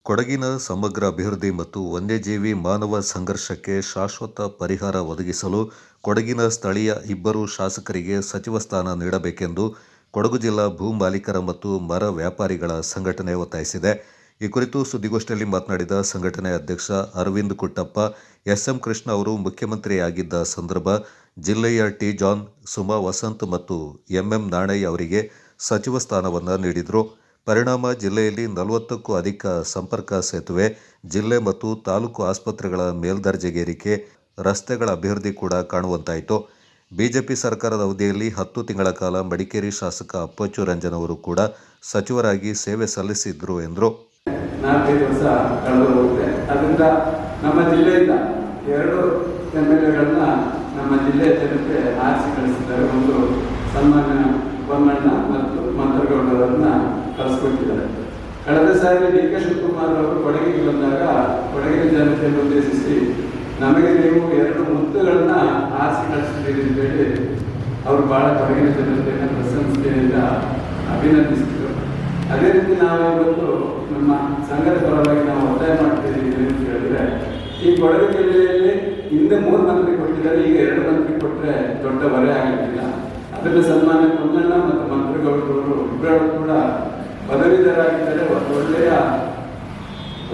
ಕೊಡಗಿನ ಸಮಗ್ರ ಅಭಿವೃದ್ಧಿ ಮತ್ತು ವನ್ಯಜೀವಿ ಮಾನವ ಸಂಘರ್ಷಕ್ಕೆ ಶಾಶ್ವತ ಪರಿಹಾರ ಒದಗಿಸಲು ಕೊಡಗಿನ ಸ್ಥಳೀಯ ಇಬ್ಬರು ಶಾಸಕರಿಗೆ ಸಚಿವ ಸ್ಥಾನ ನೀಡಬೇಕೆಂದು ಕೊಡಗು ಜಿಲ್ಲಾ ಭೂ ಮಾಲೀಕರ ಮತ್ತು ಮರ ವ್ಯಾಪಾರಿಗಳ ಸಂಘಟನೆ ಒತ್ತಾಯಿಸಿದೆ. ಈ ಕುರಿತು ಸುದ್ದಿಗೋಷ್ಠಿಯಲ್ಲಿ ಮಾತನಾಡಿದ ಸಂಘಟನೆ ಅಧ್ಯಕ್ಷ ಅರವಿಂದ್ ಕುಟ್ಟಪ್ಪ, ಎಸ್ಎಂ ಕೃಷ್ಣ ಅವರು ಮುಖ್ಯಮಂತ್ರಿಯಾಗಿದ್ದ ಸಂದರ್ಭ ಜಿಲ್ಲೆಯ ಟಿ ಜಾನ್, ಸುಮಾ ವಸಂತ್ ಮತ್ತು ಎಂಎಂ ನಾಣಯ್ಯ ಅವರಿಗೆ ಸಚಿವ ಸ್ಥಾನವನ್ನು ನೀಡಿದರು. ಪರಿಣಾಮ ಜಿಲ್ಲೆಯಲ್ಲಿ 40ಕ್ಕೂ ಅಧಿಕ ಸಂಪರ್ಕ ಸೇತುವೆ, ಜಿಲ್ಲೆ ಮತ್ತು ತಾಲೂಕು ಆಸ್ಪತ್ರೆಗಳ ಮೇಲ್ದರ್ಜೆಗೇರಿಕೆ, ರಸ್ತೆಗಳ ಅಭಿವೃದ್ಧಿ ಕೂಡ ಕಾಣುವಂತಾಯಿತು. ಬಿಜೆಪಿ ಸರ್ಕಾರದ ಅವಧಿಯಲ್ಲಿ 10 ತಿಂಗಳ ಕಾಲ ಮಡಿಕೇರಿ ಶಾಸಕ ಅಪ್ಪಚ್ಚು ರಂಜನ್ ಅವರು ಕೂಡ ಸಚಿವರಾಗಿ ಸೇವೆ ಸಲ್ಲಿಸಿದ್ರು ಎಂದರು. 4 ವರ್ಷ ಕಳೆದು ಹೋಗುತ್ತೆ. ಅದರಿಂದ ನಮ್ಮ ಜಿಲ್ಲೆಯಿಂದ 2 MLAಗಳನ್ನ ನಮ್ಮ ಜಿಲ್ಲೆಯ ಜನತೆ ಆರಿಸಿ ಕಳಿಸಿದ್ದಾರೆ. ಒಂದು ಸನ್ಮಾನ್ಯ ಬೊಮ್ಮಣ್ಣ ಮತ್ತು ಮಂತ್ರಗೌಡರನ್ನ ಕಳಿಸ್ಕೊಟ್ಟಿದ್ದಾರೆ. ಕಳೆದ ಸಾರಿ ಡಿ.ಕೆ. ಶಿವಕುಮಾರ್ ಅವರು ಕೊಡಗಿಗೆ ಬಂದಾಗ ಕೊಡಗಿನ ಜನತೆಯನ್ನು ಉದ್ದೇಶಿಸಿ ನಮಗೆ ನೀವು 2 ಮುತ್ತುಗಳನ್ನ ಆರಿಸಿ ಕಳಿಸಿದ್ದೀರಿ ಅಂತೇಳಿ ಅವರು ಬಹಳ ಕೊಡಗಿನ ಜನತೆಯನ್ನು ಪ್ರಶಂಸೆಯಿಂದ ಅಭಿನಂದಿಸಿದರು. ಅದೇ ರೀತಿ ನಾವು ಇವತ್ತು ನಮ್ಮ ಸಂಘದ ಪರವಾಗಿ ನಾವು ಒತ್ತಾಯ ಮಾಡ್ತಿದ್ದೀವಿ ಅಂತ ಹೇಳಿದ್ರೆ, ಈ ಕೊಡಗು ಜಿಲ್ಲೆಯಲ್ಲಿ ಹಿಂದೆ 3 ಮಂತ್ರಿ ಕೊಟ್ಟಿದ್ದಾರೆ, ಈಗ 2 ಮಂತ್ರಿ ಕೊಟ್ಟರೆ ದೊಡ್ಡ ಹೊರೆ ಆಗಲಿಲ್ಲ. ಅದರಲ್ಲಿ ಸನ್ಮಾನ್ಯ ಬೊಮ್ಮಣ್ಣ ಮತ್ತು ಮಂತ್ರಗೌಡರವರು ಇಬ್ಬರು ಕೂಡ ಪದವೀಧರಾಗಿದ್ದರೆ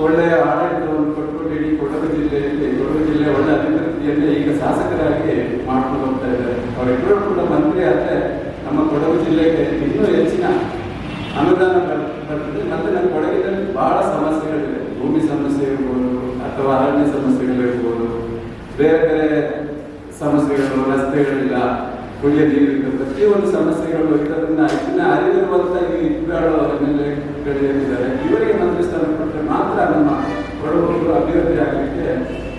ಒಳ್ಳೆಯ ಆಡಳಿತವನ್ನು ಕೊಟ್ಟುಕೊಂಡು ಇಡೀ ಕೊಡಗು ಜಿಲ್ಲೆಯ ಒಳ್ಳೆ ಅಭಿವೃದ್ಧಿಯಲ್ಲಿ ಈಗ ಶಾಸಕರಾಗಿ ಮಾಡ್ಕೊಂಡು ಹೋಗ್ತಾ ಇದ್ದಾರೆ. ಅವರಿಬ್ಬರು ಕೂಡ ಮಂತ್ರಿ ಆದರೆ ನಮ್ಮ ಕೊಡಗು ಜಿಲ್ಲೆಗೆ ಇನ್ನೂ ಹೆಚ್ಚಿನ ಅನುದಾನ ಬರ್ತದೆ. ಮತ್ತು ನಮ್ಮ ಕೊಡಗಿನಲ್ಲಿ ಬಹಳ ಸಮಸ್ಯೆಗಳಿವೆ. ಭೂಮಿ ಸಮಸ್ಯೆ ಇರ್ಬೋದು, ಅಥವಾ ಅರಣ್ಯ ಸಮಸ್ಯೆಗಳಿರ್ಬೋದು, ಬೇರೆ ಬೇರೆ ಸಮಸ್ಯೆಗಳು, ರಸ್ತೆಗಳಿಲ್ಲ, ಕುಡಿಯ ನೀರಿಲ್ಲ, ಪ್ರತಿಯೊಂದು ಸಮಸ್ಯೆಗಳು ಇರೋದ್ರಿಂದ ಇದನ್ನ ಅರಿವಿರುವಂಥ ಈ ಇಬ್ಬರು MLAಗಳಿದ್ದಾರೆ. ಇವರಿಗೆ ಮಂತ್ರಿ ಸ್ಥಾನ ಕೊಟ್ಟರೆ ಮಾತ್ರ ನಮ್ಮ ಕೊಡಗು ಅಭಿವೃದ್ಧಿ ಆಗಲಿಕ್ಕೆ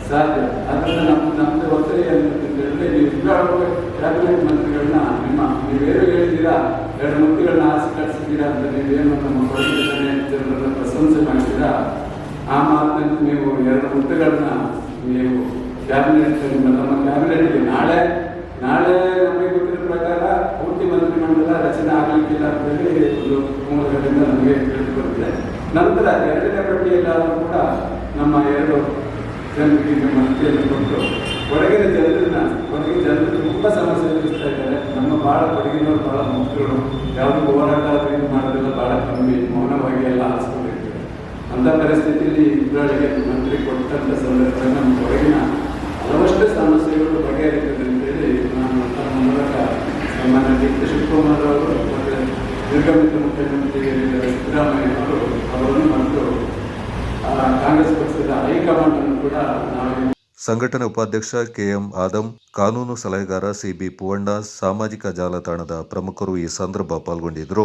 ಸಾಧ್ಯ. ಅದರಿಂದ ನಮ್ಮದು ಒತ್ತಾಯ ಅಂತ ಹೇಳಿದ್ರೆ, ನೀವು ಇಬ್ಬರು ಕ್ಯಾಬಿನೆಟ್ ಮಂತ್ರಿಗಳನ್ನ ನೀವೇನು ಹೇಳಿದ್ದೀರಾ, 2 ಮುತ್ತಿಗಳನ್ನ ಆರಿಸಿ ಕಳಿಸಿದ್ದೀರಾ ಅಂತ ನೀವೇನು ನಮ್ಮ ಕೊಡಗು ಜನರನ್ನ ಪ್ರಶಂಸೆ ಮಾಡಿದ್ದೀರಾ, ಆ ಮಾತಿನ ನೀವು 2 ಮುತ್ತುಗಳನ್ನ ನೀವು ಕ್ಯಾಬಿನೆಟ್ ನಮ್ಮ ಕ್ಯಾಬಿನೆಟ್ಗೆ ನಾಳೆ ನಮಗೆ ಗೊತ್ತಿರೋ ಪ್ರಕಾರ ಪೂರ್ತಿ ಮಂತ್ರಿಮಂಡಲ ರಚನೆ ಆಗಲಿಕ್ಕಿಲ್ಲ ಅಂತೇಳಿ ಒಂದು ಮೂಲಗಳಿಂದ ನಮಗೆ ತಿಳಿದು ಬಂದಿದೆ. ನಂತರ 2ನೇ ಪಟ್ಟಿಯಲ್ಲಾದರೂ ಕೂಡ ನಮ್ಮ 2 ಜನರಿಗೆ ಮಂತ್ರಿಯನ್ನು ಕೊಟ್ಟು ಕೊಡಗಿನ ಜನರು ತುಂಬ ಸಮಸ್ಯೆ ಎದುರಿಸ್ತಾ ಇದ್ದಾರೆ. ನಮ್ಮ ಭಾಳ ಕೊಡಗಿನವರು ಭಾಳ ಮುಖ್ಯಗಳು, ಯಾವುದು ಹೋರಾಟ ಇದು ಮಾಡೋದೆಲ್ಲ ಭಾಳ ಕಮ್ಮಿ, ಮೌನವಾಗಿ ಎಲ್ಲ ಆರಿಸ್ಕೊಂಡಿರ್ತಾರೆ. ಅಂಥ ಪರಿಸ್ಥಿತಿಯಲ್ಲಿ ಇಬ್ಬರಿಗೆ ಮಂತ್ರಿ ಕೊಟ್ಟಂಥ ಸಂದರ್ಭದಲ್ಲಿ ನಮ್ಮ ಕೊಡಗಿನ ಹಲವಷ್ಟು ಸಮಸ್ಯೆಗಳು ಬಗೆಹರಿತದೆ ಅಂತೇಳಿ ನಾನು ನಮ್ಮ ಮೂಲಕ ಸನ್ಮಾನ್ಯ ಡಿ.ಕೆ. ಶಿವಕುಮಾರ್ ಅವರು ಮತ್ತು ನಿರ್ಗಮಿತ ಮುಖ್ಯಮಂತ್ರಿ ಸಿದ್ದರಾಮಯ್ಯ ಅವರನ್ನು ಮತ್ತು ಕಾಂಗ್ರೆಸ್ ಪಕ್ಷದ ಹೈಕಮಾಂಡ್ ಅನ್ನು ಕೂಡ ನಾವು. ಸಂಘಟನೆ ಉಪಾಧ್ಯಕ್ಷ ಕೆ.ಎಂ. ಆದಂ, ಕಾನೂನು ಸಲಹೆಗಾರ ಸಿ.ಬಿ. ಪೂವಣ್ಣ, ಸಾಮಾಜಿಕ ಜಾಲತಾಣದ ಪ್ರಮುಖರು ಈ ಸಂದರ್ಭ ಪಾಲ್ಗೊಂಡಿದ್ದರು.